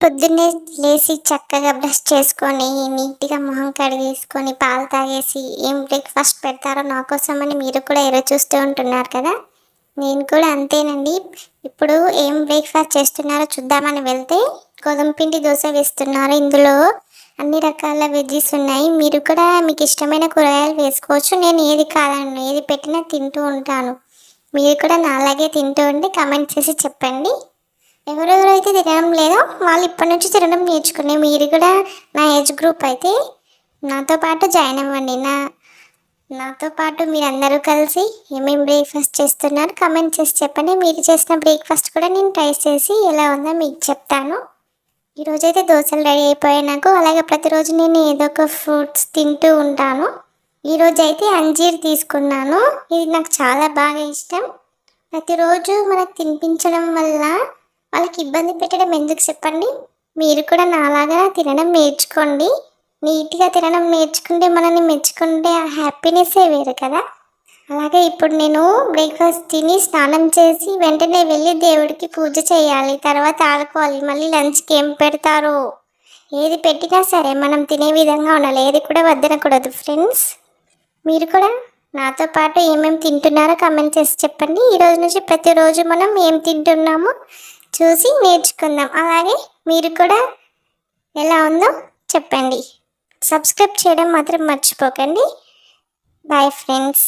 పొద్దున్నే లేచి చక్కగా బ్రష్ చేసుకొని, నీట్‌గా మొహం కడిగేసుకొని, పాలు తాగేసి ఏం బ్రేక్‌ఫాస్ట్ పెడతారో నా కోసమని మీరు కూడా ఎదురు చూస్తూ ఉంటున్నారు కదా! నేను కూడా అంతేనండి. ఇప్పుడు ఏం బ్రేక్‌ఫాస్ట్ చేస్తున్నారో చూద్దామని వెళ్తే, గోధుమ పిండి దోస వేస్తున్నారు. ఇందులో అన్ని రకాల వెజ్జీస్ ఉన్నాయి. మీరు కూడా మీకిష్టమైన కూరగాయలు వేసుకోవచ్చు. నేను ఏది కాదనను. ఏది పెట్టినా తింటూ ఉంటాను. మీరు కూడా నాలాగే తింటూ ఉంటే కామెంట్ చేసి చెప్పండి. ఎవరెవరైతే తినడం లేదో వాళ్ళు ఇప్పటి నుంచి తినడం నేర్చుకునే మీరు కూడా నా ఏజ్ గ్రూప్ అయితే నాతో పాటు జాయిన్ అవ్వండి. నాతో పాటు మీరందరూ కలిసి ఏమేమి బ్రేక్ఫాస్ట్ చేస్తున్నారు కామెంట్ చేసి చెప్పండి. మీరు చేసిన బ్రేక్ఫాస్ట్ కూడా నేను ట్రై చేసి ఎలా ఉందో మీకు చెప్తాను. ఈరోజైతే దోశలు రెడీ అయిపోయాయి నాకు. అలాగే ప్రతిరోజు నేను ఏదో ఒక ఫ్రూట్స్ తింటూ ఉంటాను. ఈరోజైతే అంజీర్ తీసుకున్నాను. ఇది నాకు చాలా బాగా ఇష్టం. ప్రతిరోజు మనకు తినిపించడం వల్ల వాళ్ళకి ఇబ్బంది పెట్టడం ఎందుకు చెప్పండి. మీరు కూడా నాలాగా తినడం నేర్చుకోండి. నీట్గా తినడం నేర్చుకుంటే మనల్ని మెచ్చుకుంటే ఆ హ్యాపీనెస్సే వేరు కదా. అలాగే ఇప్పుడు నేను బ్రేక్ఫాస్ట్ తిని స్నానం చేసి వెంటనే వెళ్ళి దేవుడికి పూజ చేయాలి. తర్వాత ఆడుకోవాలి. మళ్ళీ లంచ్కి ఏం పెడతారో ఏది పెట్టినా సరే మనం తినే విధంగా ఉండాలి. ఏది కూడా వద్దనకూడదు ఫ్రెండ్స్. మీరు కూడా నాతో పాటు ఏమేమి తింటున్నారో కామెంట్ చేసి చెప్పండి. ఈరోజు నుంచి ప్రతిరోజు మనం ఏం తింటున్నామో చూసి నేర్చుకుందాం. అలాగే మీరు కూడా ఎలా ఉందో చెప్పండి. సబ్స్క్రైబ్ చేయడం మాత్రం మర్చిపోకండి. Bye friends.